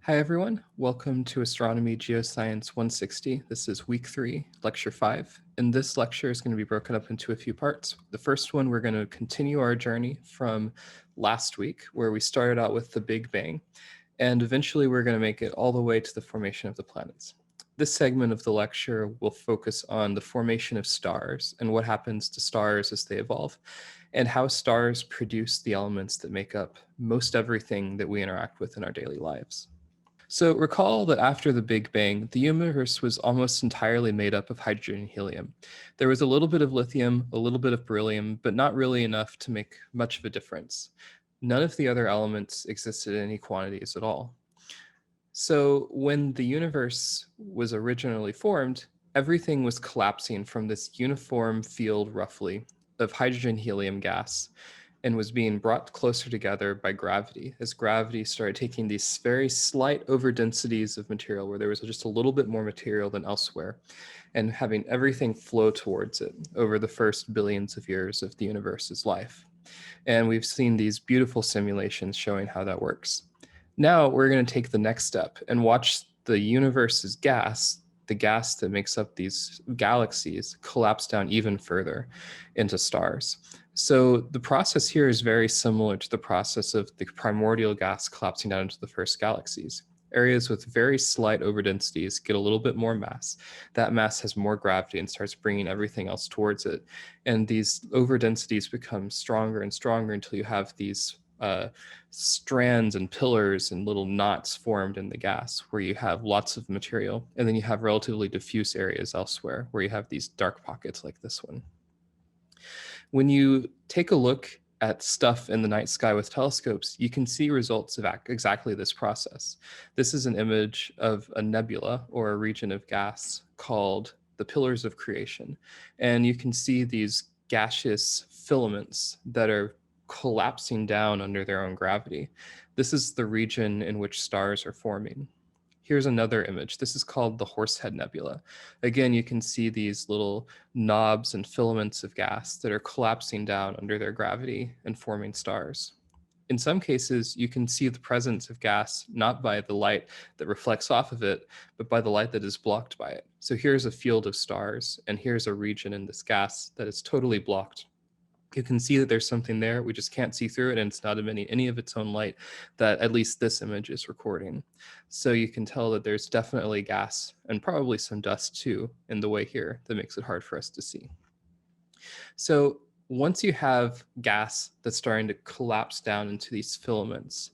Hi, everyone. Welcome to Astronomy Geoscience 160. This is week 3, lecture 5. And this lecture is going to be broken up into a few parts. The first one, we're going to continue our journey from last week, where we started out with the Big Bang. And eventually, we're going to make it all the way to the formation of the planets. This segment of the lecture will focus on the formation of stars and what happens to stars as they evolve, and how stars produce the elements that make up most everything that we interact with in our daily lives. So recall that after the Big Bang, the universe was almost entirely made up of hydrogen and helium. There was a little bit of lithium, a little bit of beryllium, but not really enough to make much of a difference. None of the other elements existed in any quantities at all. So when the universe was originally formed, everything was collapsing from this uniform field, roughly, of hydrogen helium gas and was being brought closer together by gravity as gravity started taking these very slight overdensities of material where there was just a little bit more material than elsewhere and having everything flow towards it over the first billions of years of the universe's life. And we've seen these beautiful simulations showing how that works. Now we're going to take the next step and watch the universe's gas, the gas that makes up these galaxies, collapse down even further into stars. So the process here is very similar to the process of the primordial gas collapsing down into the first galaxies. Areas with very slight overdensities get a little bit more mass. That mass has more gravity and starts bringing everything else towards it. And these overdensities become stronger and stronger until you have these strands and pillars and little knots formed in the gas where you have lots of material. And then you have relatively diffuse areas elsewhere where you have these dark pockets like this one. When you take a look at stuff in the night sky with telescopes, you can see results of exactly this process. This is an image of a nebula or a region of gas called the pillars of creation. And you can see these gaseous filaments that are collapsing down under their own gravity. This is the region in which stars are forming. Here's another image. This is called the Horsehead Nebula. Again, you can see these little knobs and filaments of gas that are collapsing down under their gravity and forming stars. In some cases, you can see the presence of gas not by the light that reflects off of it, but by the light that is blocked by it. So here's a field of stars, and here's a region in this gas that is totally blocked. You can see that there's something there. We just can't see through it, and it's not emitting any of its own light that at least this image is recording. So you can tell that there's definitely gas and probably some dust too in the way here that makes it hard for us to see. So once you have gas that's starting to collapse down into these filaments,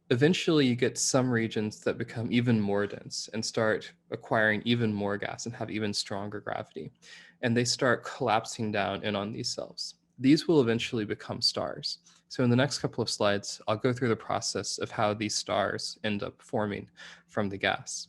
eventually you get some regions that become even more dense and start acquiring even more gas and have even stronger gravity. And they start collapsing down in on these cells. These will eventually become stars. So in the next couple of slides, I'll go through the process of how these stars end up forming from the gas.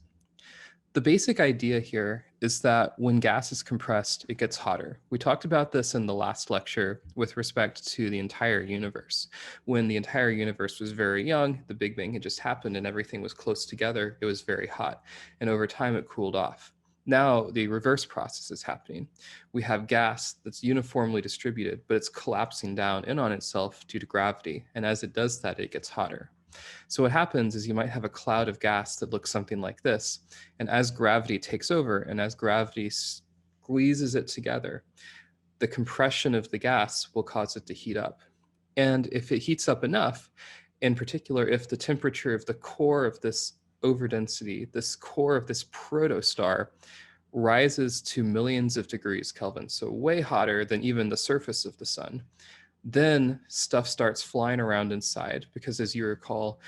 The basic idea here is that when gas is compressed, it gets hotter. We talked about this in the last lecture with respect to the entire universe. When the entire universe was very young, the Big Bang had just happened and everything was close together, it was very hot. And over time, it cooled off. Now the reverse process is happening. We have gas that's uniformly distributed, but it's collapsing down in on itself due to gravity. And as it does that, it gets hotter. So what happens is you might have a cloud of gas that looks something like this. And as gravity takes over and as gravity squeezes it together, the compression of the gas will cause it to heat up. And if it heats up enough, in particular, if the temperature of the core of this overdensity, this core of this protostar, rises to millions of degrees Kelvin, so way hotter than even the surface of the sun, then stuff starts flying around inside because, as you recall,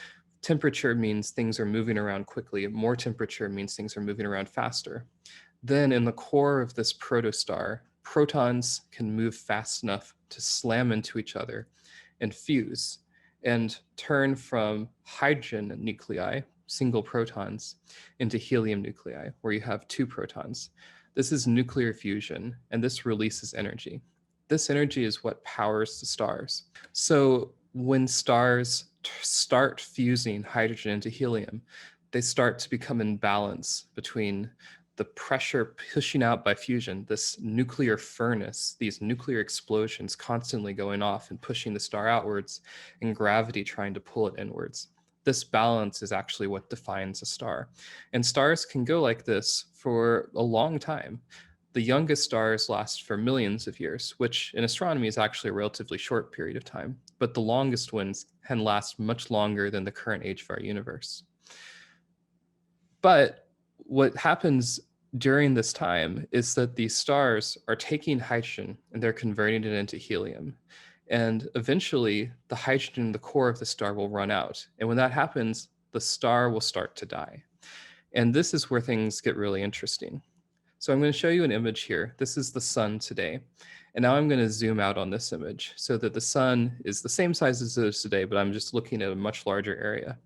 temperature means things are moving around quickly. More temperature means things are moving around faster. Then in the core of this protostar, protons can move fast enough to slam into each other and fuse and turn from hydrogen nuclei, single protons, into helium nuclei, where you have two protons. This is nuclear fusion, and this releases energy. This energy is what powers the stars. So when stars start fusing hydrogen into helium, they start to become in balance between the pressure pushing out by fusion, this nuclear furnace, these nuclear explosions constantly going off and pushing the star outwards, and gravity trying to pull it inwards. This balance is actually what defines a star. And stars can go like this for a long time. The youngest stars last for millions of years, which in astronomy is actually a relatively short period of time, but the longest ones can last much longer than the current age of our universe. But what happens during this time is that these stars are taking hydrogen and they're converting it into helium. And eventually, the hydrogen in the core of the star will run out. And when that happens, the star will start to die. And this is where things get really interesting. So I'm going to show you an image here. This is the sun today. And now I'm going to zoom out on this image so that the sun is the same size as it is today, but I'm just looking at a much larger area.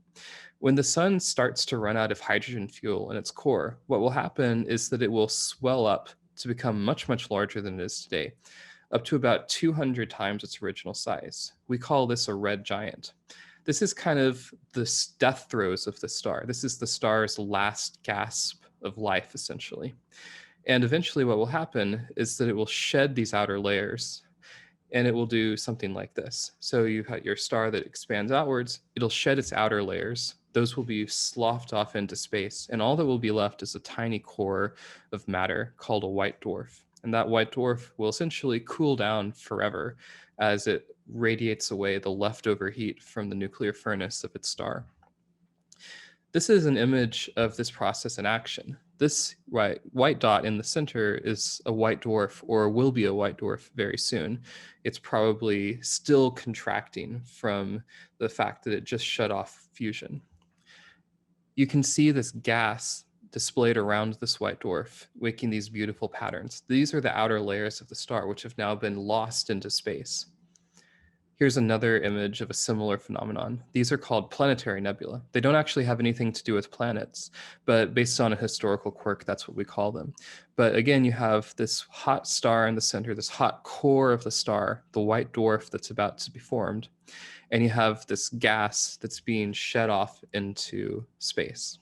When the sun starts to run out of hydrogen fuel in its core, what will happen is that it will swell up to become much, much larger than it is today, up to about 200 times its original size. We call this a red giant. This is kind of the death throes of the star. This is the star's last gasp of life, essentially. And eventually, what will happen is that it will shed these outer layers and it will do something like this. So you have your star that expands outwards, it'll shed its outer layers. Those will be sloughed off into space, and all that will be left is a tiny core of matter called a white dwarf. And that white dwarf will essentially cool down forever as it radiates away the leftover heat from the nuclear furnace of its star. This is an image of this process in action. This white dot in the center is a white dwarf, or will be a white dwarf very soon. It's probably still contracting from the fact that it just shut off fusion. You can see this gas displayed around this white dwarf, making these beautiful patterns. These are the outer layers of the star, which have now been lost into space. Here's another image of a similar phenomenon. These are called planetary nebula. They don't actually have anything to do with planets, but based on a historical quirk, that's what we call them. But again, you have this hot star in the center, this hot core of the star, the white dwarf that's about to be formed, and you have this gas that's being shed off into space.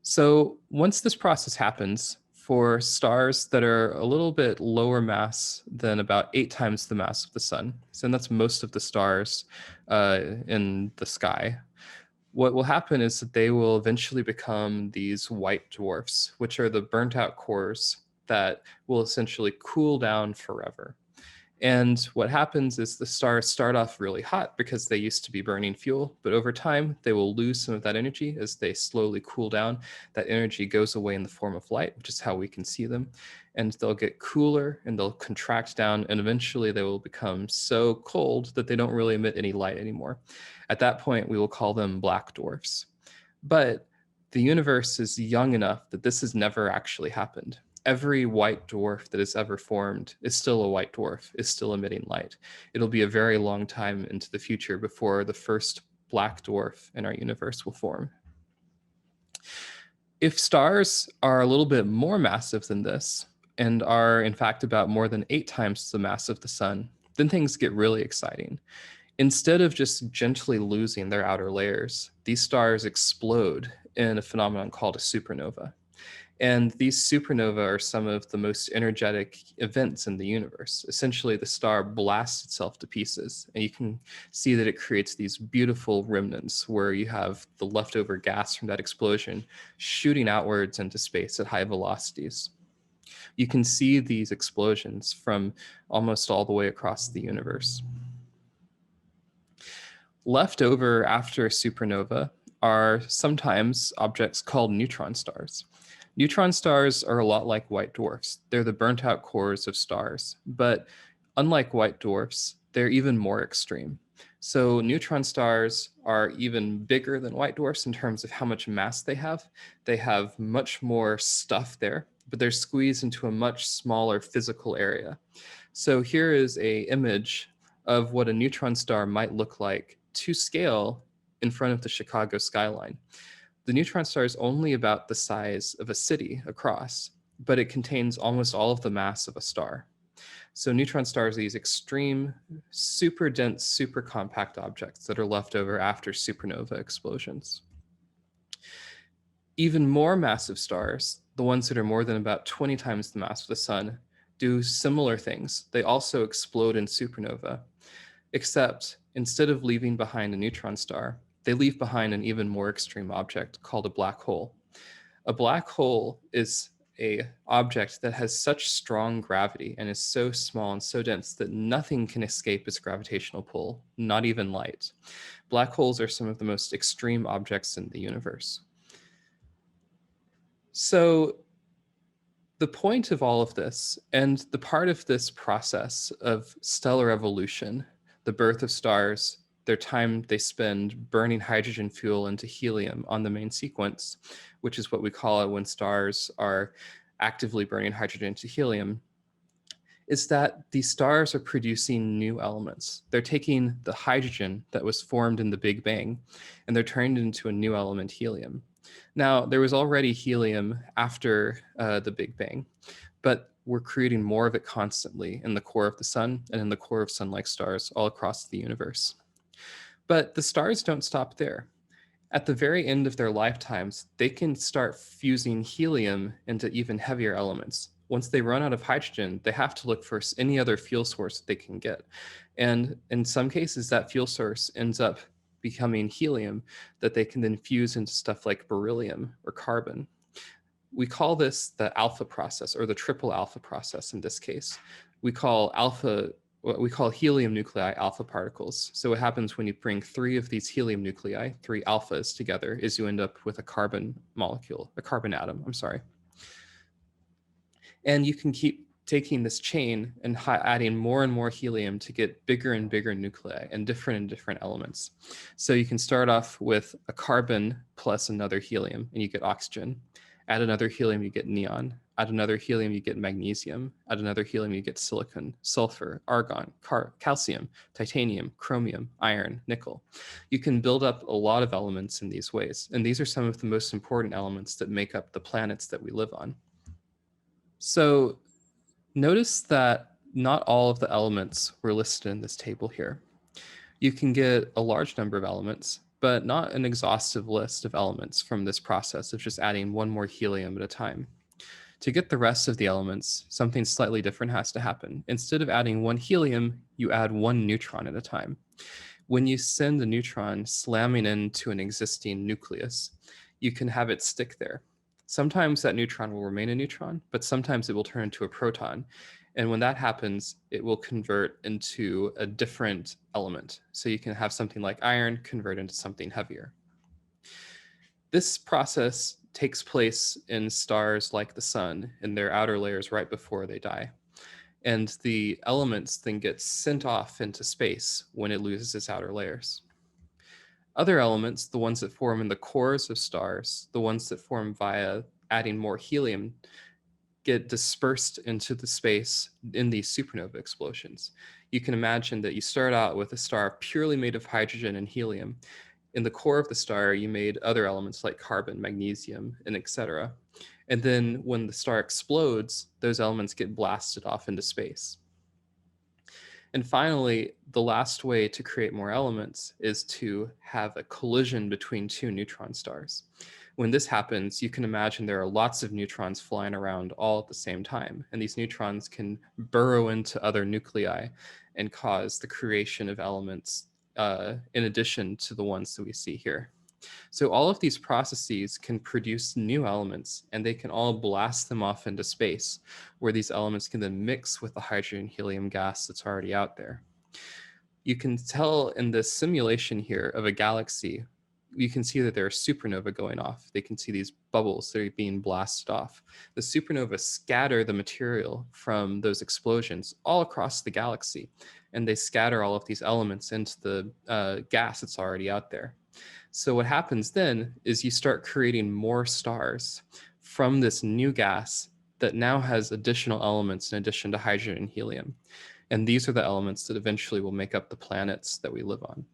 So once this process happens, for stars that are a little bit lower mass than about 8 times the mass of the sun, so that's most of the stars in the sky, what will happen is that they will eventually become these white dwarfs, which are the burnt out cores that will essentially cool down forever. And what happens is the stars start off really hot because they used to be burning fuel, but over time they will lose some of that energy as they slowly cool down. That energy goes away in the form of light, which is how we can see them. And they'll get cooler and they'll contract down, and eventually they will become so cold that they don't really emit any light anymore. At that point, we will call them black dwarfs. But the universe is young enough that this has never actually happened. Every white dwarf that is ever formed is still a white dwarf, is still emitting light. It'll be a very long time into the future before the first black dwarf in our universe will form. If stars are a little bit more massive than this, and are in fact about more than 8 times the mass of the sun, then things get really exciting. Instead of just gently losing their outer layers, these stars explode in a phenomenon called a supernova. And these supernovae are some of the most energetic events in the universe. Essentially, the star blasts itself to pieces, and you can see that it creates these beautiful remnants where you have the leftover gas from that explosion shooting outwards into space at high velocities. You can see these explosions from almost all the way across the universe. Left over after a supernova are sometimes objects called neutron stars. Neutron stars are a lot like white dwarfs. They're the burnt out cores of stars, but unlike white dwarfs, they're even more extreme. So neutron stars are even bigger than white dwarfs in terms of how much mass they have. They have much more stuff there, but they're squeezed into a much smaller physical area. So here is an image of what a neutron star might look like to scale in front of the Chicago skyline. The neutron star is only about the size of a city across, but it contains almost all of the mass of a star. So neutron stars are these extreme, super dense, super compact objects that are left over after supernova explosions. Even more massive stars, the ones that are more than about 20 times the mass of the sun, do similar things. They also explode in supernova, except instead of leaving behind a neutron star, they leave behind an even more extreme object called a black hole. A black hole is a object that has such strong gravity and is so small and so dense that nothing can escape its gravitational pull, not even light. Black holes are some of the most extreme objects in the universe. So the point of all of this, and the part of this process of stellar evolution, the birth of stars, their time they spend burning hydrogen fuel into helium on the main sequence, which is what we call it when stars are actively burning hydrogen into helium, is that these stars are producing new elements. They're taking the hydrogen that was formed in the Big Bang and they're turning it into a new element, helium. Now, there was already helium after the Big Bang, but we're creating more of it constantly in the core of the sun and in the core of sun-like stars all across the universe. But the stars don't stop there. At the very end of their lifetimes, they can start fusing helium into even heavier elements. Once they run out of hydrogen, they have to look for any other fuel source they can get. And in some cases, that fuel source ends up becoming helium that they can then fuse into stuff like beryllium or carbon. We call this the alpha process, or the triple alpha process in this case. We call helium nuclei alpha particles. So what happens when you bring three of these helium nuclei, three alphas together, is you end up with a carbon molecule, a carbon atom, I'm sorry. And you can keep taking this chain and adding more and more helium to get bigger and bigger nuclei and different elements. So you can start off with a carbon plus another helium and you get oxygen. Add another helium, you get neon. Add another helium, you get magnesium. Add another helium, you get silicon, sulfur, argon, calcium, titanium, chromium, iron, nickel. You can build up a lot of elements in these ways. And these are some of the most important elements that make up the planets that we live on. So notice that not all of the elements were listed in this table here. You can get a large number of elements, but not an exhaustive list of elements from this process of just adding one more helium at a time. To get the rest of the elements, something slightly different has to happen. Instead of adding one helium, you add one neutron at a time. When you send a neutron slamming into an existing nucleus, you can have it stick there. Sometimes that neutron will remain a neutron, but sometimes it will turn into a proton. And when that happens, it will convert into a different element. So you can have something like iron convert into something heavier. This process takes place in stars like the sun in their outer layers right before they die. And the elements then get sent off into space when it loses its outer layers. Other elements, the ones that form in the cores of stars, the ones that form via adding more helium, get dispersed into the space in these supernova explosions. You can imagine that you start out with a star purely made of hydrogen and helium. In the core of the star, you made other elements like carbon, magnesium, and etc. And then when the star explodes, those elements get blasted off into space. And finally, the last way to create more elements is to have a collision between two neutron stars. When this happens, you can imagine there are lots of neutrons flying around all at the same time, and these neutrons can burrow into other nuclei and cause the creation of elements in addition to the ones that we see here. So all of these processes can produce new elements, and they can all blast them off into space, where these elements can then mix with the hydrogen helium gas that's already out there. You can tell in this simulation here of a galaxy, you can see that there are supernova going off. They can see these bubbles that are being blasted off. The supernova scatter the material from those explosions all across the galaxy, and they scatter all of these elements into the gas that's already out there. So what happens then is you start creating more stars from this new gas that now has additional elements in addition to hydrogen and helium. And these are the elements that eventually will make up the planets that we live on.